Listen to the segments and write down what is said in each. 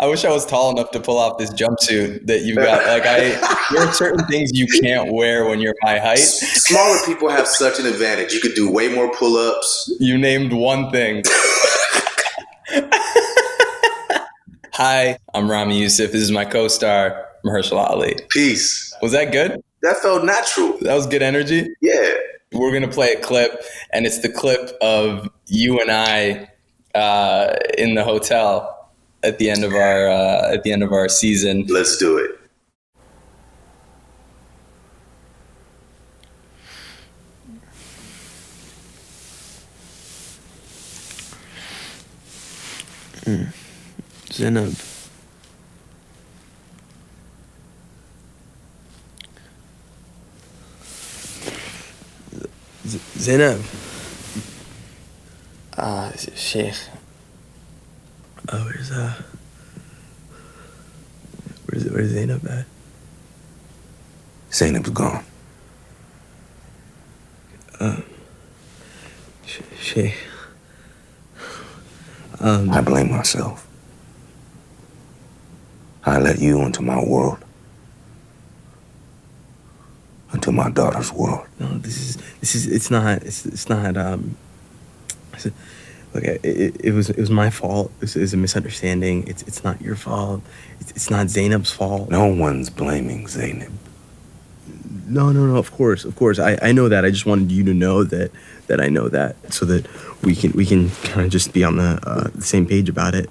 I wish I was tall enough to pull off this jumpsuit that you've got. Like there are certain things you can't wear when you're my height. Smaller people have such an advantage. You could do way more pull-ups. You named one thing. Hi, I'm Ramy Youssef. This is my co-star, Mahershala Ali. Peace. Was that good? That felt natural. That was good energy? Yeah. We're going to play a clip, and it's the clip of you and I in the hotel at the end of our season. Let's do it. Zainab. Zainab. Sheikh. Oh, where's Zainab at? Zainab's gone. Sheikh. I blame myself. I let you into my world. Into my daughter's world. No, it's not. Look, it was my fault. It was a misunderstanding. It's not your fault. It's not Zainab's fault. No one's blaming Zainab. No. Of course. I know that. I just wanted you to know that I know that, so that we can kind of just be on the same page about it.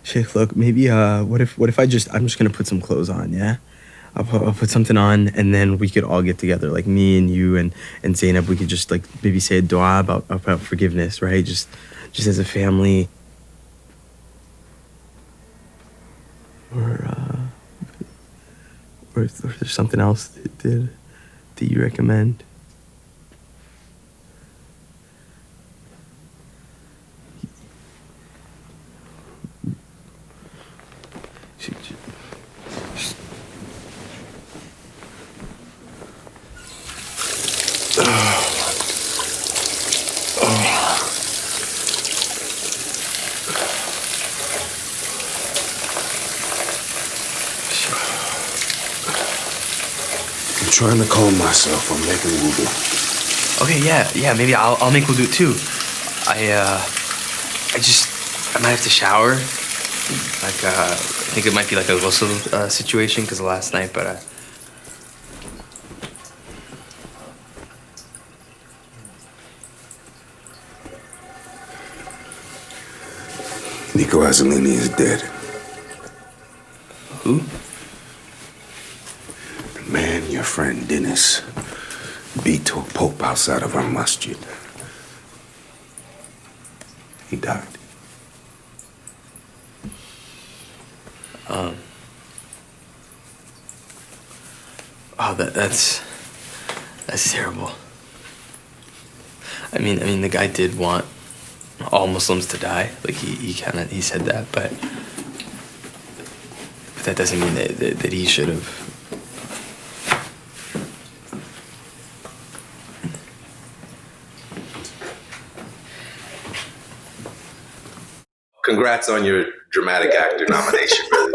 Sheikh, look, maybe what if I'm just gonna put some clothes on, yeah? I'll put something on, and then we could all get together, like me and you and Zainab. We could just like maybe say a dua about forgiveness, right? Just as a family. Or if there's something else that you recommend. I'm trying to calm myself. I'm making wudu. Okay, yeah. Maybe I'll make wudu too. I might have to shower. Like I think it might be like a ghusl situation because of last night, but. Nico Azzolini is dead. Who? The man your friend Dennis beat to a pulp outside of our masjid. He died. Oh, that's terrible. I mean, the guy did want all Muslims to die. Like he said that, but that doesn't mean that he should have. Congrats on your dramatic actor nomination, brother.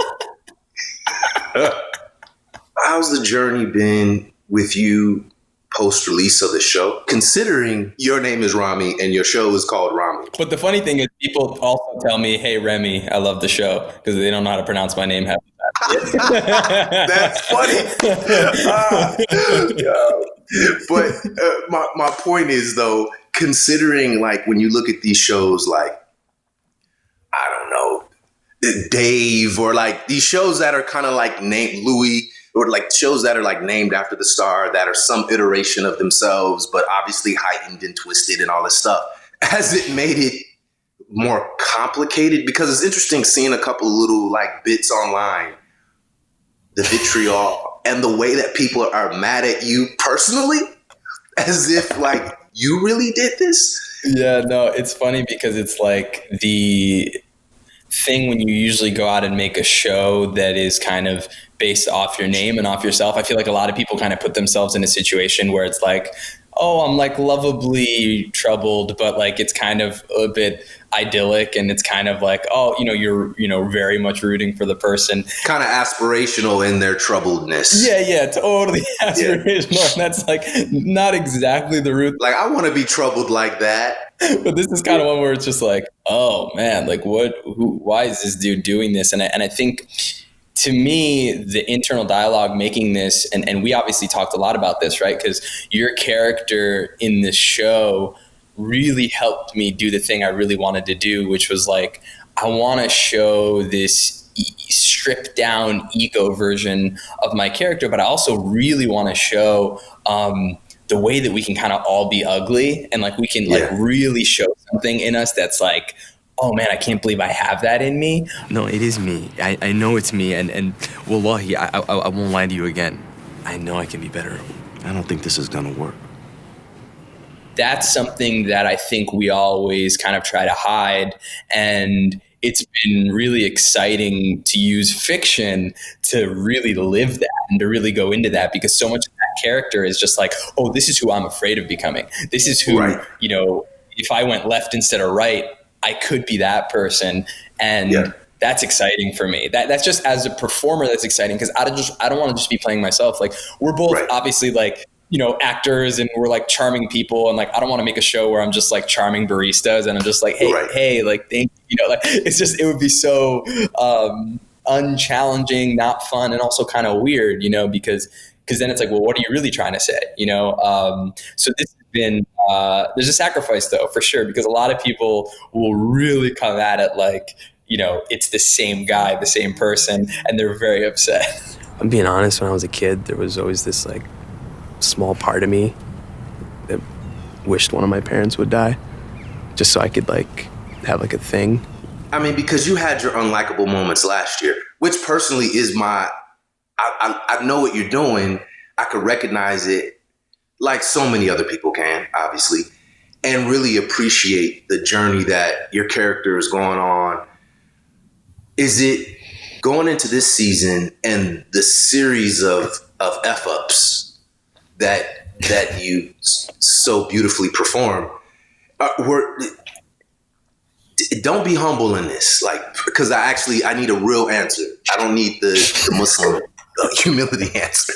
How's the journey been with you post-release of the show, considering your name is Ramy and your show is called Ramy? But the funny thing is, people also tell me, "Hey, Remy, I love the show," because they don't know how to pronounce my name half the time. That's funny. But my point is, though, considering like when you look at these shows like, I don't know, Dave, or like these shows that are kind of like named Louis, or like shows that are like named after the star, that are some iteration of themselves, but obviously heightened and twisted and all this stuff. Has it made it more complicated? Because it's interesting seeing a couple of little like bits online, the vitriol and the way that people are mad at you personally, as if like you really did this. Yeah, no, it's funny because it's like the thing when you usually go out and make a show that is kind of based off your name and off yourself. I feel like a lot of people kind of put themselves in a situation where it's like, oh, I'm like lovably troubled, but like it's kind of a bit idyllic, and it's kind of like, oh, you're very much rooting for the person. Kind of aspirational in their troubledness. Yeah, totally aspirational. Yeah. And that's like not exactly the root. Like, I want to be troubled like that. But this is kind of one where it's just like, oh man, like why is this dude doing this? And I think, to me, the internal dialogue making this, and we obviously talked a lot about this, right? Because your character in this show really helped me do the thing I really wanted to do, which was like, I want to show this stripped down ego version of my character, but I also really want to show the way that we can kind of all be ugly, and like we can like really show something in us that's like, oh man, I can't believe I have that in me. No, it is me. I know it's me, and wallahi, I won't lie to you again. I know I can be better. I don't think this is gonna work. That's something that I think we always kind of try to hide, and it's been really exciting to use fiction to really live that and to really go into that, because so much of that character is just like, oh, this is who I'm afraid of becoming. This is who, if I went left instead of right, I could be that person. And that's exciting for me. That's just, as a performer, that's exciting, because I don't want to just be playing myself. Like, we're both obviously like, actors, and we're like charming people, and like I don't want to make a show where I'm just like charming baristas and I'm just like, hey, like thank you, like it would be so unchallenging, not fun, and also kind of weird, because then it's like, well, what are you really trying to say, so this has been there's a sacrifice though, for sure, because a lot of people will really come at it like, it's the same guy, the same person, and they're very upset. I'm being honest, when I was a kid, there was always this like small part of me that wished one of my parents would die, just so I could like have like a thing. I mean, because you had your unlikable moments last year, which personally is I know what you're doing. I could recognize it like so many other people can, obviously, and really appreciate the journey that your character is going on. Is it going into this season and the series of F-ups that you so beautifully perform? Don't be humble in this, like, because I need a real answer. I don't need the Muslim humility answer.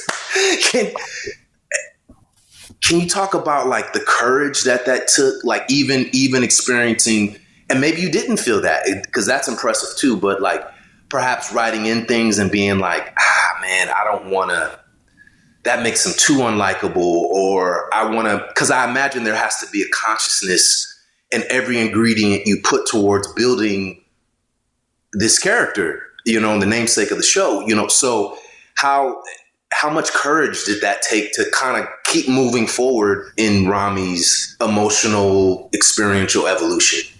Can you talk about like the courage that took, like even experiencing, and maybe you didn't feel that, because that's impressive too, but like perhaps writing in things and being like, man, I don't want to, that makes him too unlikable, or I want to, because I imagine there has to be a consciousness in every ingredient you put towards building this character, and the namesake of the show, so how much courage did that take to kind of keep moving forward in Ramy's emotional, experiential evolution?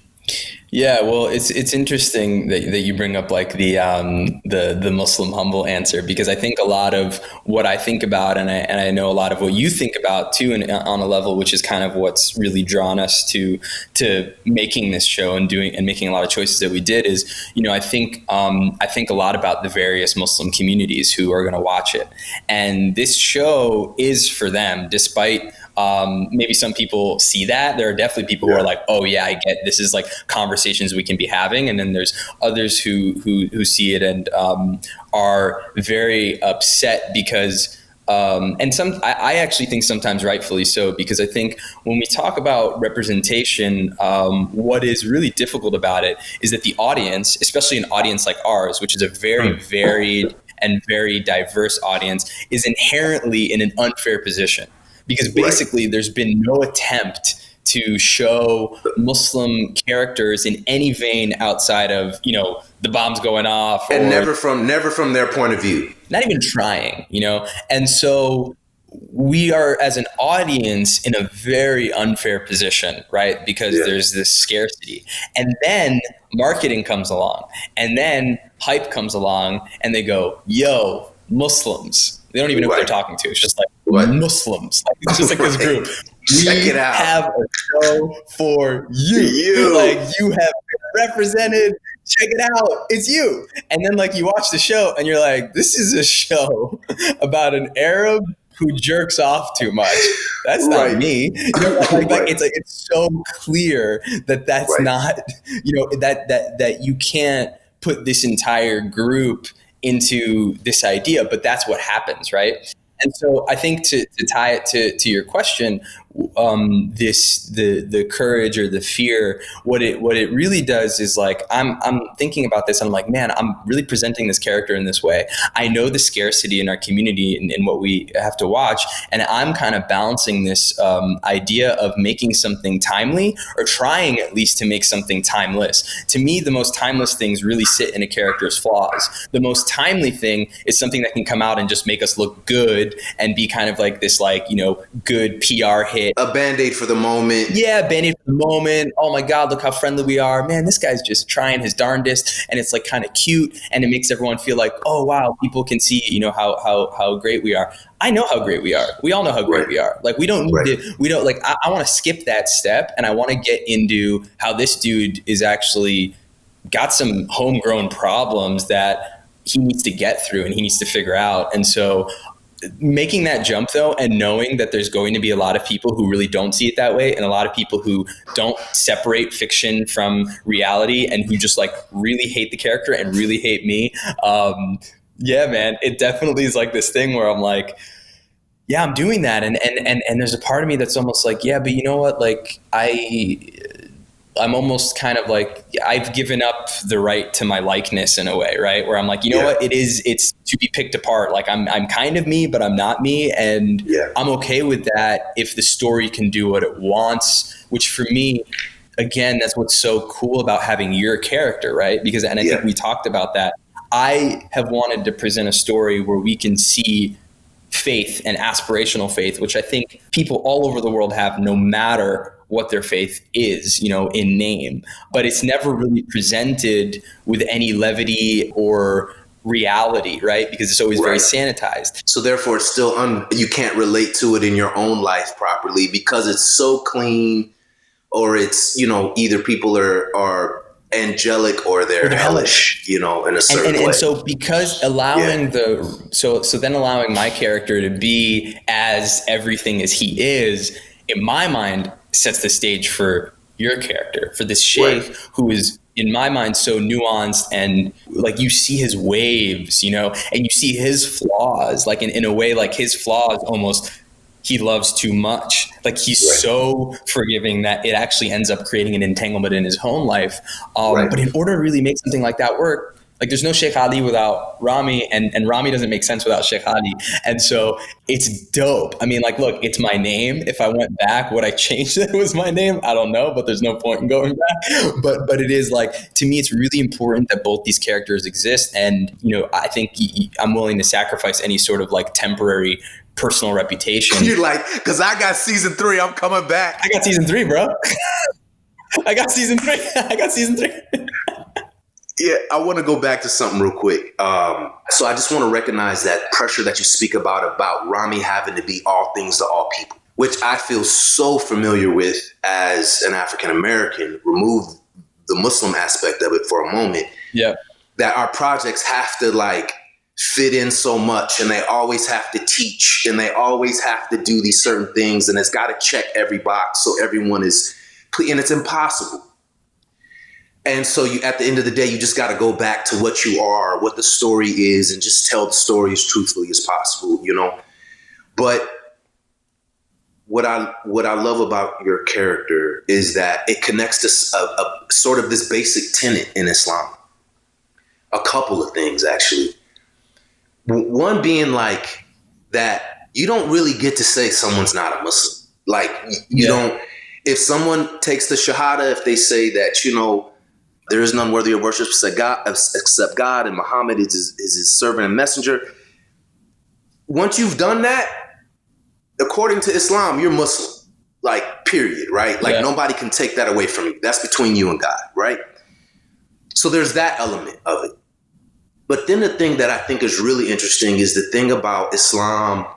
Yeah, well, it's interesting that you bring up like the Muslim humble answer, because I think a lot of what I think about, and I know a lot of what you think about too, and on a level, which is kind of what's really drawn us to making this show and making a lot of choices that we did, is I think a lot about the various Muslim communities who are going to watch it, and this show is for them, despite. Maybe some people see that. There are definitely people who are like, oh yeah, I get, this is like conversations we can be having. And then there's others who see it and are very upset because I actually think sometimes rightfully so, because I think when we talk about representation, what is really difficult about it is that the audience, especially an audience like ours, which is a very varied and very diverse audience, is inherently in an unfair position. Because basically there's been no attempt to show Muslim characters in any vein outside of, the bombs going off. And never from their point of view. Not even trying, And so we are, as an audience, in a very unfair position, right? Because there's this scarcity. And then marketing comes along. And then hype comes along and they go, yo, Muslims. They don't even know who they're talking to. It's just like Muslims. Like, it's just like this group. Check it out. We have a show for you. Like, you have been represented. check it out, it's you. And then like you watch the show and you're like, this is a show about an Arab who jerks off too much. That's not Right. me. You know, like Right. it's so clear that that's Right. not, you know, that you can't put this entire group into this idea, but that's what happens, right? And so I think to tie it to your question, the courage or the fear, what it really does is like I'm thinking about this and I'm like, man, I'm really presenting this character in this way. I know the scarcity in our community and what we have to watch, and I'm kind of balancing this idea of making something timely or trying at least to make something timeless. To me, the most timeless things really sit in a character's flaws. The most timely thing is something that can come out and just make us look good and be kind of like this, like, you know, good PR hit. A Band-Aid for the moment. Yeah, Band-Aid for the moment. Oh my God, look how friendly we are. Man, this guy's just trying his darndest, and it's like kind of cute, and it makes everyone feel like, oh wow, people can see, you know, how great we are. I know how great we are. We all know how great we are. Like we don't need to, we don't like, I want to skip that step, and I want to get into how this dude is actually got some homegrown problems that he needs to get through and he needs to figure out. And so making that jump though, and knowing that there's going to be a lot of people who really don't see it that way, and a lot of people who don't separate fiction from reality, and who just like really hate the character and really hate me. Yeah, man, it definitely is like this thing where I'm like, yeah, I'm doing that. And there's a part of me that's almost like, yeah, but you know what? Like I'm almost kind of like, I've given up the right to my likeness in a way, right? Where I'm like, you know what, it's to be picked apart. Like I'm kind of me, but I'm not me. And I'm okay with that if the story can do what it wants, which for me, again, that's what's so cool about having your character, right? Because, and I think we talked about that. I have wanted to present a story where we can see faith and aspirational faith, which I think people all over the world have, no matter what their faith is, you know, in name, but it's never really presented with any levity or reality, right? Because it's always very sanitized. So therefore it's still, you can't relate to it in your own life properly because it's so clean, or it's, you know, either people are angelic or they're hellish, you know, in a certain way. And so because allowing so then allowing my character to be as everything as he is, in my mind, sets the stage for your character, for this sheikh who is, in my mind, so nuanced, and like you see his waves, you know, and you see his flaws, like in a way, like his flaws almost, he loves too much. Like he's so forgiving that it actually ends up creating an entanglement in his home life. But in order to really make something like that work, like there's no Sheikh Ali without Ramy, and Ramy doesn't make sense without Sheikh Ali. And so it's dope. I mean, like, look, it's my name. If I went back, would I change that it was my name? I don't know, but there's no point in going back. But it is like, to me, it's really important that both these characters exist. And, you know, I think I'm willing to sacrifice any sort of like temporary personal reputation. You're like, because I got season 3, I'm coming back. I got season 3, bro. I got season 3. Yeah, I want to go back to something real quick. So I just want to recognize that pressure that you speak about Ramy having to be all things to all people, which I feel so familiar with as an African American. Remove the Muslim aspect of it for a moment. Yeah, that our projects have to like fit in so much, and they always have to teach, and they always have to do these certain things, and it's got to check every box so everyone is, and it's impossible. And so you, at the end of the day, you just got to go back to what you are, what the story is, and just tell the story as truthfully as possible, you know? But what I love about your character is that it connects to a sort of this basic tenet in Islam. A couple of things, actually. One being like that you don't really get to say someone's not a Muslim. Like you don't, if someone takes the Shahada, if they say that, you know, there is none worthy of worship except God, and Muhammad is his servant and messenger. Once you've done that, according to Islam, you're Muslim, like period, right? Like nobody can take that away from you. That's between you and God, right? So there's that element of it. But then the thing that I think is really interesting is the thing about Islam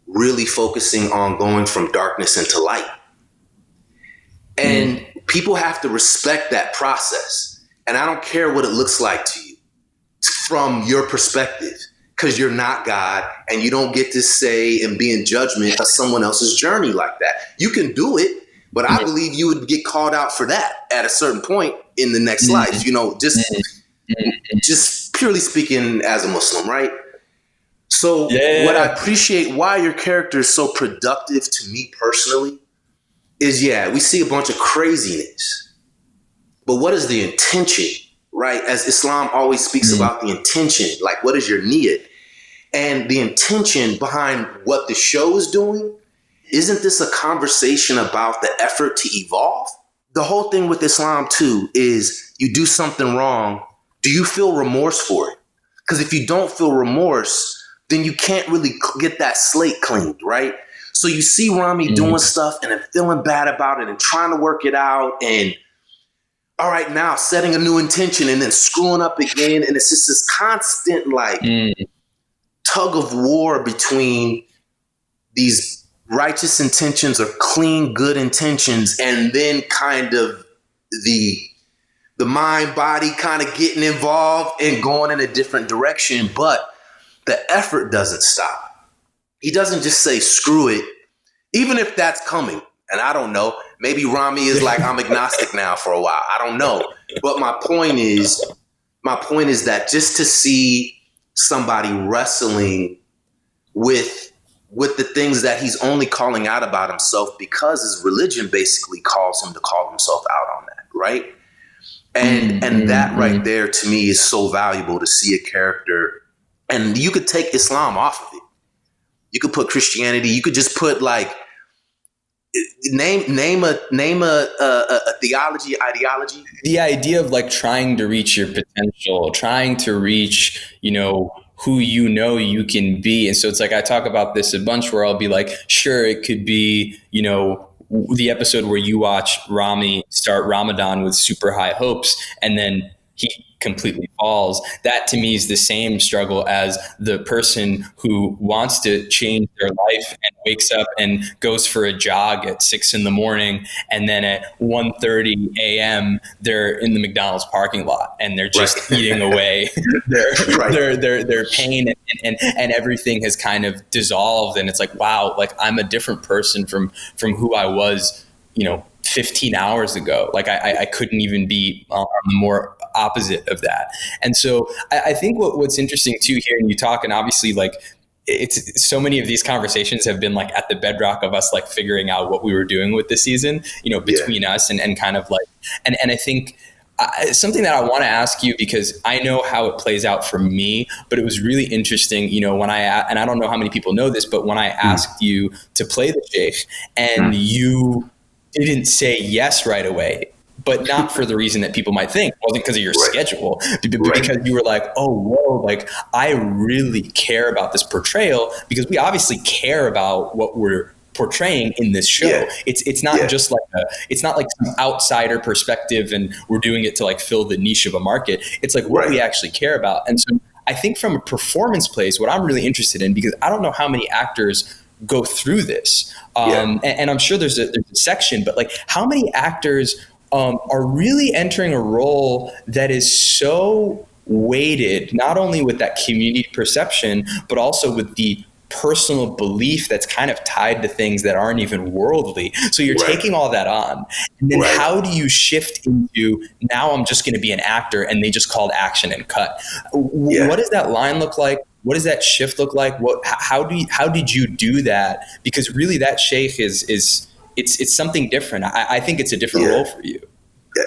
really focusing on going from darkness into light. And people have to respect that process. And I don't care what it looks like to you from your perspective, because you're not God and you don't get to say and be in judgment of someone else's journey like that. You can do it, but I believe you would get called out for that at a certain point in the next life, you know, just purely speaking as a Muslim, right? So what I appreciate why your character is so productive to me personally is, we see a bunch of craziness, but what is the intention, right? As Islam always speaks about the intention, like what is your niyat? And the intention behind what the show is doing, isn't this a conversation about the effort to evolve? The whole thing with Islam too is you do something wrong, do you feel remorse for it? Because if you don't feel remorse, then you can't really get that slate cleaned, right? So you see Ramy doing stuff and then feeling bad about it and trying to work it out and all right, now setting a new intention and then screwing up again. And it's just this constant like tug of war between these righteous intentions or clean, good intentions, and then kind of the mind body kind of getting involved and going in a different direction. But the effort doesn't stop. He doesn't just say, screw it, even if that's coming. And I don't know, maybe Ramy is like, I'm agnostic now for a while. I don't know. But my point is that just to see somebody wrestling with the things that he's only calling out about himself because his religion basically calls him to call himself out on that, right? And that right there to me is so valuable to see a character. And you could take Islam off of it. You could put Christianity. You could just put like name a theology, ideology. The idea of like trying to reach your potential, trying to reach, you know you can be. And so it's like I talk about this a bunch where I'll be like, sure, it could be, you know, the episode where you watch Ramy start Ramadan with super high hopes and then he completely falls. That to me is the same struggle as the person who wants to change their life and wakes up and goes for a jog at 6 a.m. and then at 1:30 a.m. they're in the McDonald's parking lot and they're just eating away their pain and everything has kind of dissolved. And it's like, wow, like I'm a different person from who I was, you know, 15 hours ago. Like I couldn't even be more opposite of that. And so I think what's interesting too here, and you talk, and obviously like it's so many of these conversations have been like at the bedrock of us like figuring out what we were doing with the season, you know, between us and kind of like, and I think something that I want to ask you, because I know how it plays out for me, but it was really interesting, you know, when and I don't know how many people know this, but when I asked you to play the Sheikh and you didn't say yes right away, but not for the reason that people might think. It wasn't because of your schedule, because you were like, oh, whoa, like I really care about this portrayal, because we obviously care about what we're portraying in this show. It's not just like it's not like some outsider perspective and we're doing it to like fill the niche of a market. It's like what we actually care about. And so I think from a performance place, what I'm really interested in, because I don't know how many actors go through this. And I'm sure there's a section, but like how many actors are really entering a role that is so weighted, not only with that community perception, but also with the personal belief that's kind of tied to things that aren't even worldly. So you're taking all that on. And then how do you shift into, now I'm just going to be an actor and they just called action and cut? What does that line look like? What does that shift look like? How did you do that? Because really that Sheikh it's something different. I think it's a different role for you.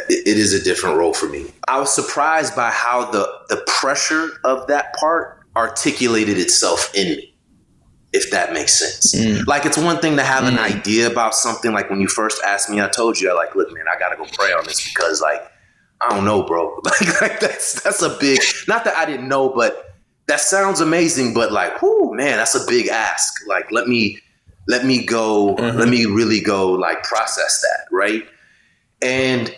It is a different role for me. I was surprised by how the pressure of that part articulated itself in me, if that makes sense. Like it's one thing to have an idea about something. Like when you first asked me, I told you, like, look, man, I got to go pray on this because like, I don't know, bro. Like that's a big, not that I didn't know, but that sounds amazing, but like, whoo, man, that's a big ask. Like, let me go, let me really go like process that. Right. And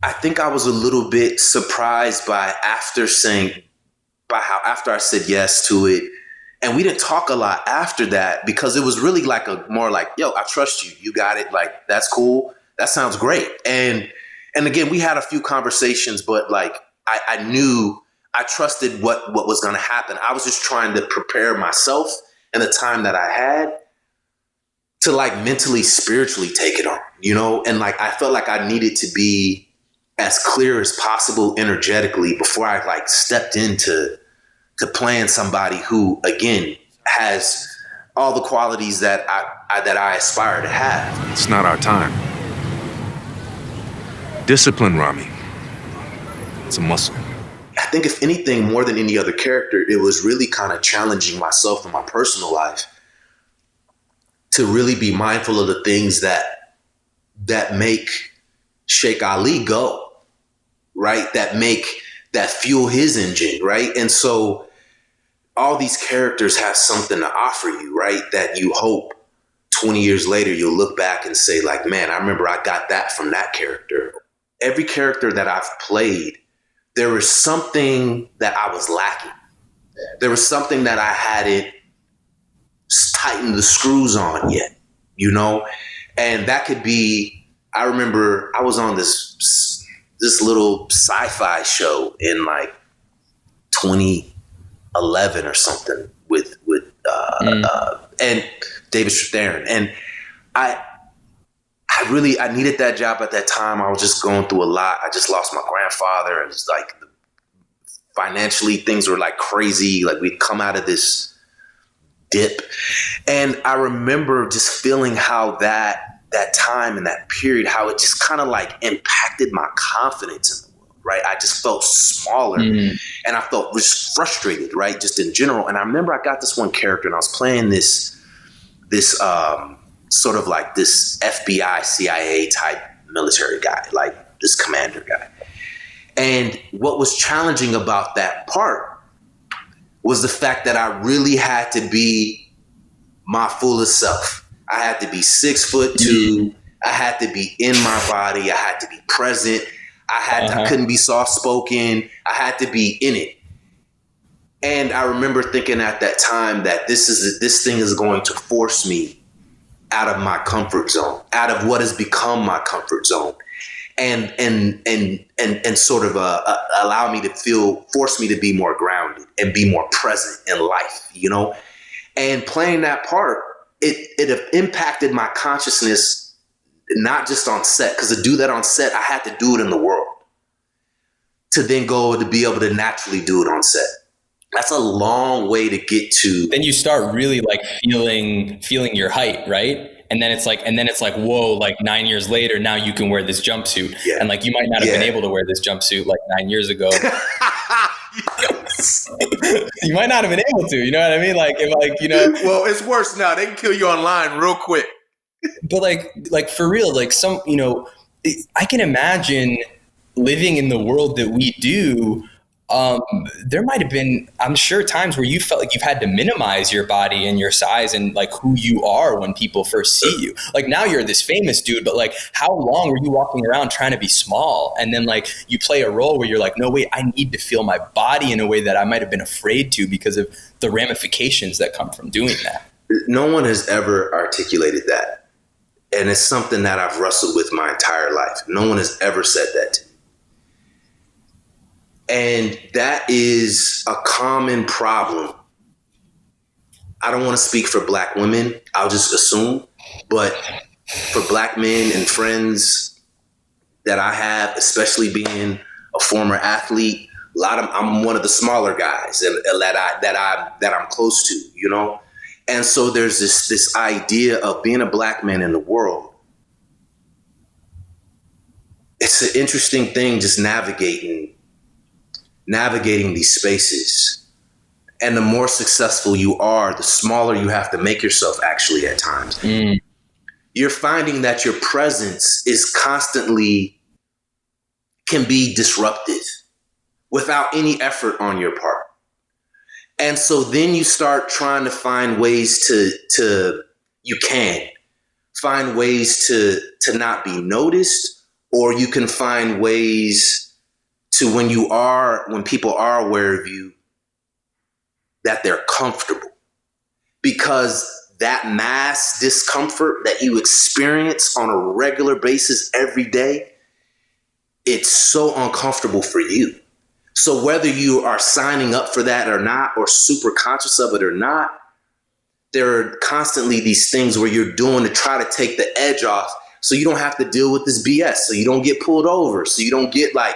I think I was a little bit surprised by after I said yes to it. And we didn't talk a lot after that because it was really like more like, yo, I trust you. You got it. Like, that's cool. That sounds great. And And again, we had a few conversations, but like I knew, I trusted what was going to happen. I was just trying to prepare myself and the time that I had to like mentally, spiritually take it on, you know? And like, I felt like I needed to be as clear as possible energetically before I like stepped into playing somebody who, again, has all the qualities that I aspire to have. It's not our time. Discipline, Ramy. It's a muscle. I think if anything, more than any other character, it was really kind of challenging myself in my personal life to really be mindful of the things that make Sheikh Ali go, right? That fuel his engine, right? And so all these characters have something to offer you, right? That you hope 20 years later, you'll look back and say like, man, I remember I got that from that character. Every character that I've played, there was something that I was lacking. There was something that I hadn't tightened the screws on yet, you know? And that could be, I remember I was on this little sci-fi show in like 2011 or something with and David Strathairn. And I needed that job at that time. I was just going through a lot. I just lost my grandfather, and it's like financially things were like crazy. Like we'd come out of this dip. And I remember just feeling how that time and that period, how it just kind of like impacted my confidence in the world, right? I just felt smaller and I felt just frustrated, right? Just in general. And I remember I got this one character and I was playing this sort of like this FBI, CIA type military guy, like this commander guy. And what was challenging about that part was the fact that I really had to be my fullest self. I had to be 6'2". I had to be in my body. I had to be present. I couldn't be soft spoken. I had to be in it. And I remember thinking at that time that this thing is going to force me out of my comfort zone, out of what has become my comfort zone, and sort of allow me to force me to be more grounded and be more present in life, you know? And playing that part, it impacted my consciousness, not just on set, because to do that on set, I had to do it in the world. To then go to be able to naturally do it on set. That's a long way to get to. Then you start really like feeling your height, right? And then it's like, whoa, like 9 years later, now you can wear this jumpsuit. Yeah. And like, you might not have been able to wear this jumpsuit like 9 years ago. You might not have been able to, you know what I mean? Like, if like, you know. Well, it's worse now. They can kill you online real quick. But like for real, like some, you know, I can imagine living in the world that we do. There might have been, I'm sure, times where you felt like you've had to minimize your body and your size and like who you are when people first see you. Like now you're this famous dude, but like how long were you walking around trying to be small? And then like you play a role where you're like, no, wait, I need to feel my body in a way that I might have been afraid to because of the ramifications that come from doing that. No one has ever articulated that. And it's something that I've wrestled with my entire life. No one has ever said that to me. And that is a common problem. I don't want to speak for Black women. I'll just assume. But for Black men and friends that I have, especially being a former athlete, I'm one of the smaller guys that I'm close to, you know? And so there's this idea of being a Black man in the world. It's an interesting thing just navigating these spaces. And the more successful you are, the smaller you have to make yourself actually at times. You're finding that your presence is constantly can be disruptive without any effort on your part. And so then you start trying to find ways to find ways to not be noticed, or you can find ways to when people are aware of you, that they're comfortable. Because that mass discomfort that you experience on a regular basis every day it's so uncomfortable for you. So whether you are signing up for that or not, or super conscious of it or not, there are constantly these things where you're doing to try to take the edge off so you don't have to deal with this BS, so you don't get pulled over, so you don't get like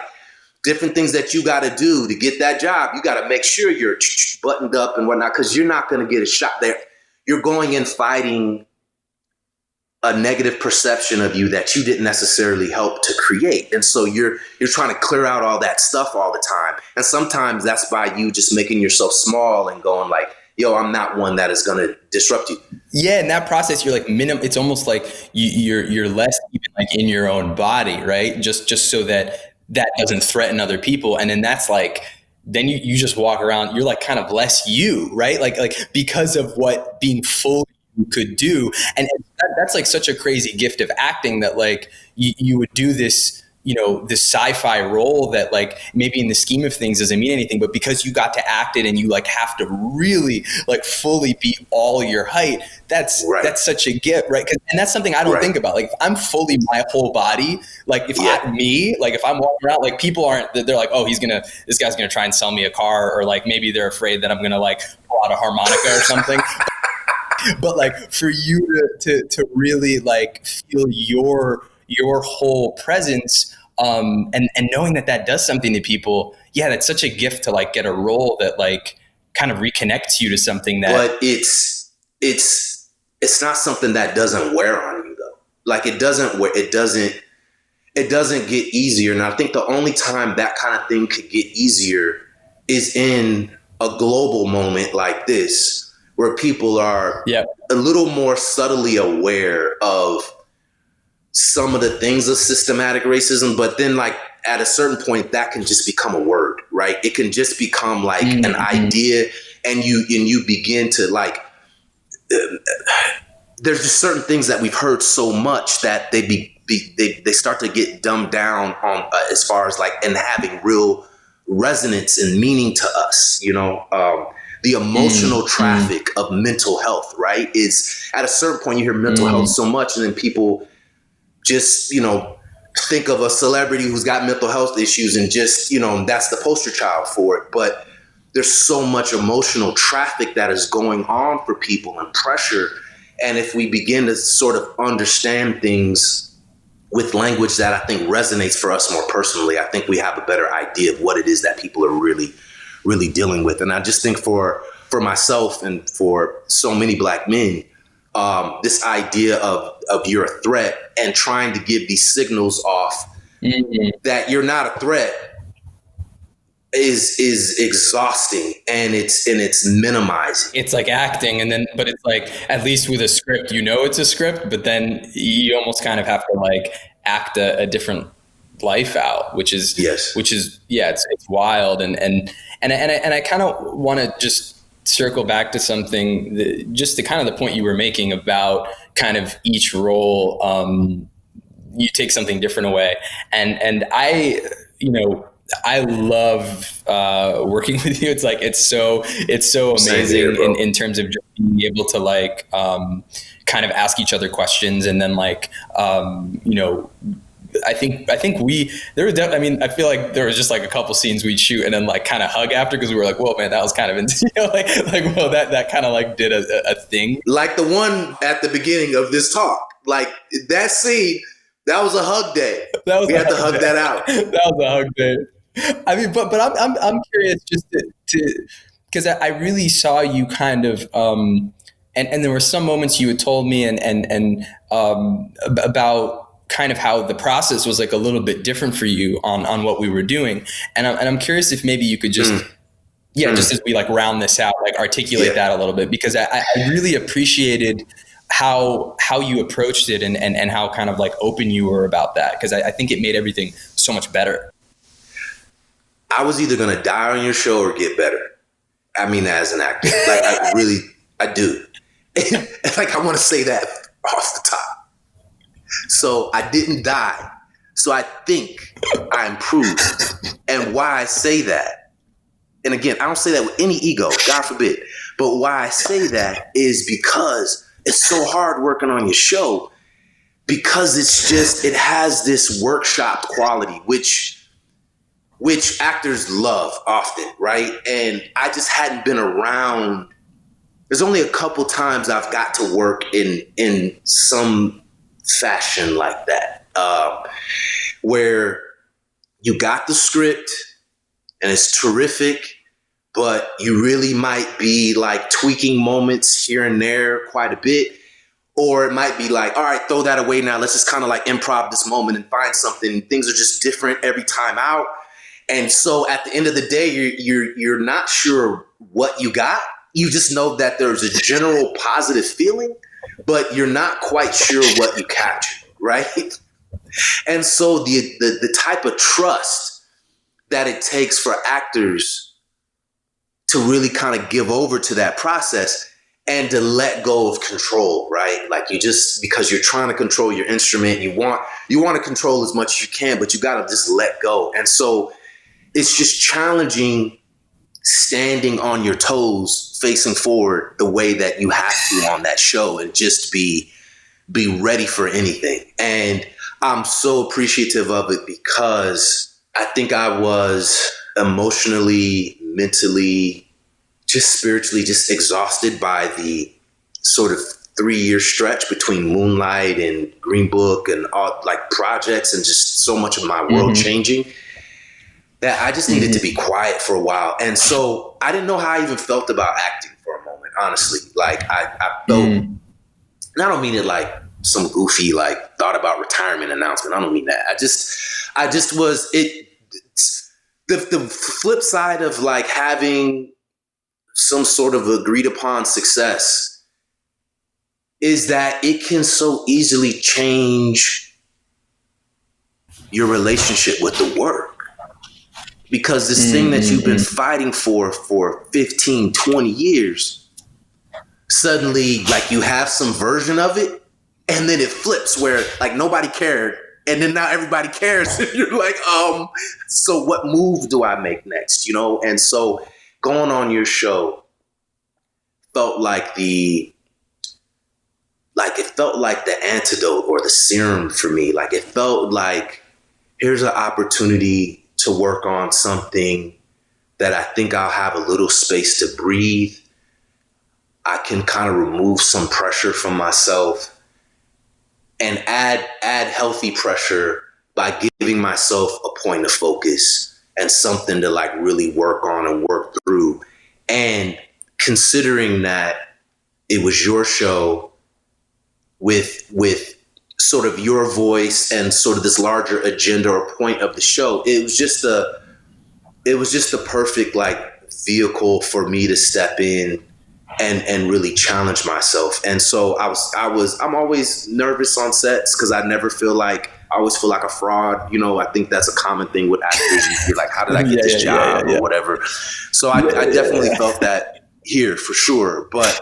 different things that you got to do to get that job. You got to make sure you're buttoned up and whatnot, because you're not going to get a shot there. You're going in fighting a negative perception of you that you didn't necessarily help to create. And so you're trying to clear out all that stuff all the time. And sometimes that's by you just making yourself small and going like, yo, I'm not one that is going to disrupt you. Yeah, in that process, you're like it's almost like you're less even like in your own body, right? Just so that doesn't threaten other people. And then that's like, then you just walk around, you're like kind of less you, right? Like because of what being full you could do. And that's like such a crazy gift of acting, that like you would do this, this sci-fi role that like maybe in the scheme of things doesn't mean anything, but because you got to act it and you like have to really like fully be all your height, that's such a gift, right? And that's something I don't think about. Like if I'm fully my whole body, like if I'm walking around, like people they're like, oh, this guy's gonna try and sell me a car, or like maybe they're afraid that I'm gonna like pull out a harmonica or something. But like for you to really like feel your whole presence, and knowing that does something to people. Yeah, that's such a gift to like get a role that like kind of reconnects you to something that. But it's not something that doesn't wear on you though. Like it doesn't get easier. And I think the only time that kind of thing could get easier is in a global moment like this, where people are a little more subtly aware of some of the things of systematic racism, but then like at a certain point that can just become a word, right? It can just become like an idea, and you begin to like, there's just certain things that we've heard so much that they start to get dumbed down on as far as like, and having real resonance and meaning to us, the emotional traffic of mental health, right? Is at a certain point you hear mental health so much, and then people just, think of a celebrity who's got mental health issues and just, that's the poster child for it. But there's so much emotional traffic that is going on for people and pressure. And if we begin to sort of understand things with language that I think resonates for us more personally, I think we have a better idea of what it is that people are really, really dealing with. And I just think for myself and for so many Black men, this idea of you're a threat and trying to give these signals off that you're not a threat is exhausting, and it's minimizing. It's like acting, but it's like, at least with a script, it's a script, but then you almost kind of have to like act a different life out, which is it's wild. And I kind of want to just circle back to something, just to kind of the point you were making about kind of each role, you take something different away. And I love working with you. It's like, it's so amazing in terms of just being able to like, kind of ask each other questions. And then like, I think I feel like there was just like a couple scenes we'd shoot and then like kind of hug after, because we were like, whoa, man, that was kind of that kind of like did a thing. Like the one at the beginning of this talk, like that scene, that was a hug day. We had to hug that out. That was a hug day. I mean, but I'm curious just to because I really saw you kind of and there were some moments you had told me and about kind of how the process was like a little bit different for you on what we were doing. And I'm curious if maybe you could just, just as we like round this out, like articulate that a little bit, because I really appreciated how you approached it and how kind of like open you were about that. Because I think it made everything so much better. I was either going to die on your show or get better. I mean, as an actor, like I do. Like, I want to say that off the top. So I didn't die. So I think I improved. And why I say that, and again, I don't say that with any ego, God forbid. But why I say that is because it's so hard working on your show because it has this workshop quality, which actors love often, right? And I just hadn't been around. There's only a couple times I've got to work in some fashion like that, where you got the script and it's terrific, but you really might be like tweaking moments here and there quite a bit. Or it might be like, all right, throw that away now. Let's just kind of like improv this moment and find something. Things are just different every time out. And so at the end of the day, you're not sure what you got. You just know that there's a general positive feeling, but you're not quite sure what you captured, right? And so the type of trust that it takes for actors to really kind of give over to that process and to let go of control, right? Like because you're trying to control your instrument, you want to control as much as you can, but you got to just let go. And so it's just challenging standing on your toes, facing forward the way that you have to on that show, and just be ready for anything. And I'm so appreciative of it because I think I was emotionally, mentally, just spiritually, just exhausted by the sort of 3-year stretch between Moonlight and Green Book and all like projects, and just so much of my world changing, that I just needed to be quiet for a while. And so I didn't know how I even felt about acting for a moment, honestly. Like I felt, and I don't mean it like some goofy, like thought about retirement announcement. I don't mean that. I just was the flip side of like having some sort of agreed upon success is that it can so easily change your relationship with the work. Because this thing that you've been fighting for 15, 20 years, suddenly like you have some version of it, and then it flips where like nobody cared, and then now everybody cares. And you're like, so what move do I make next? You know? And so going on your show felt like it felt like the antidote or the serum for me. Like it felt like, here's an opportunity to work on something that I think I'll have a little space to breathe. I can kind of remove some pressure from myself and add healthy pressure by giving myself a point of focus and something to like really work on and work through. And considering that it was your show with sort of your voice and sort of this larger agenda or point of the show, it was just the perfect like vehicle for me to step in and really challenge myself. And so I'm always nervous on sets because I always feel like a fraud. You know, I think that's a common thing with actors. You're like, how did I get this job or whatever? So I definitely felt that here for sure. But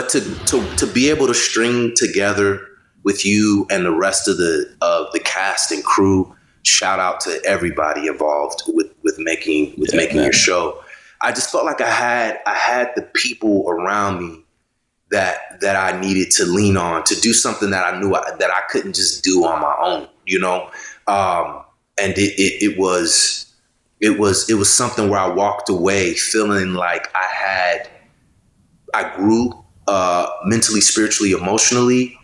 to be able to string together with you and the rest of the cast and crew, shout out to everybody involved with making your show. I just felt like I had the people around me that I needed to lean on to do something that I knew that I couldn't just do on my own, you know. And it was something where I walked away feeling like I grew mentally, spiritually, emotionally,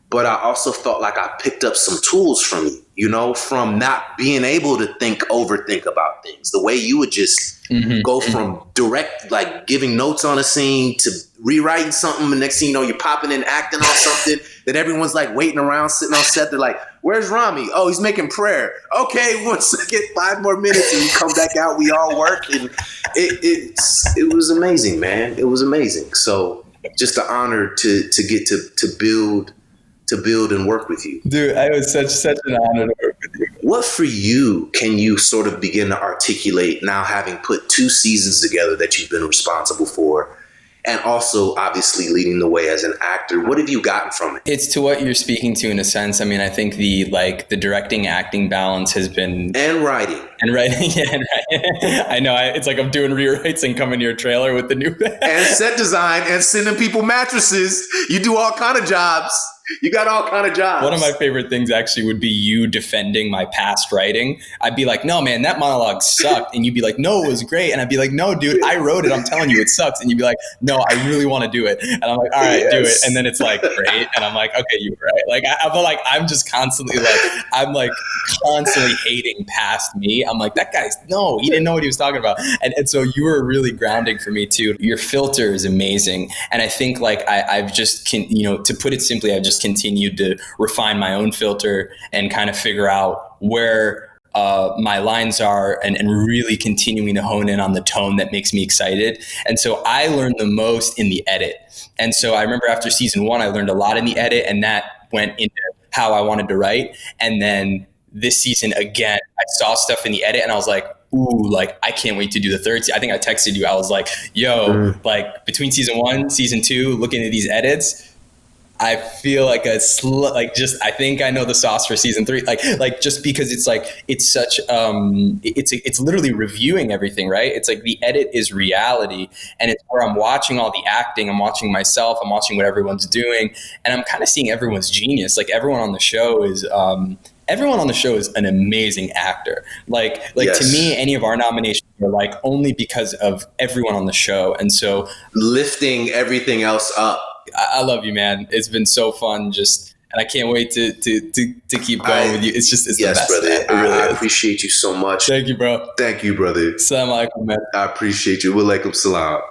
but I also felt like I picked up some tools from you, you know, from not being able to overthink about things. The way you would just go from direct, like giving notes on a scene to rewriting something. And next thing you know, you're popping in, acting on something that everyone's like waiting around, sitting on set. They're like, where's Ramy? Oh, he's making prayer. Okay, 1 second, 5 more minutes. And you come back out, we all work. And it was amazing, man. It was amazing. So just an honor to get to build and work with you. Dude, it was such an honor to work with you. What for you can you sort of begin to articulate now, having put 2 seasons together that you've been responsible for, and also obviously leading the way as an actor? What have you gotten from it? It's to what you're speaking to in a sense. I mean, I think the directing acting balance has been, and writing. I know. It's like I'm doing rewrites and coming to your trailer with the new and set design and sending people mattresses. You do all kind of jobs. You got all kind of jobs. One of my favorite things actually would be you defending my past writing. I'd be like, no, man, that monologue sucked. And you'd be like, no, it was great. And I'd be like, no, dude, I wrote it. I'm telling you, it sucks. And you'd be like, no, I really want to do it. And I'm like, all right, do it. And then it's like, great. And I'm like, okay, you were right. Like, I feel like I'm just constantly constantly hating past me. I'm like, that guy's, no, he didn't know what he was talking about. And so you were really grounding for me too. Your filter is amazing. And I think like I've just, to put it simply, I've just continued to refine my own filter and kind of figure out where my lines are and really continuing to hone in on the tone that makes me excited. And so I learned the most in the edit. And so I remember after season 1, I learned a lot in the edit, and that went into how I wanted to write. And then this season, again, I saw stuff in the edit and I was like, ooh, like I can't wait to do the third season. I think I texted you. I was like, yo, like between season 1, season 2, looking at these edits, I feel like I think I know the sauce for season 3. Like just because it's like, it's such, it's literally reviewing everything, right? It's like the edit is reality, and it's where I'm watching all the acting. I'm watching myself. I'm watching what everyone's doing, and I'm kind of seeing everyone's genius. Like everyone on the show is an amazing actor. Like yes. To me, any of our nominations are like only because of everyone on the show. And so lifting everything else up. I love you, man. It's been so fun. And I can't wait to keep going with you. It's yes, the best. Brother. It really I is. appreciate you so much. Thank you, bro. Thank you, brother. Assalamu alaikum, man. I appreciate you. Wa alaikum salam.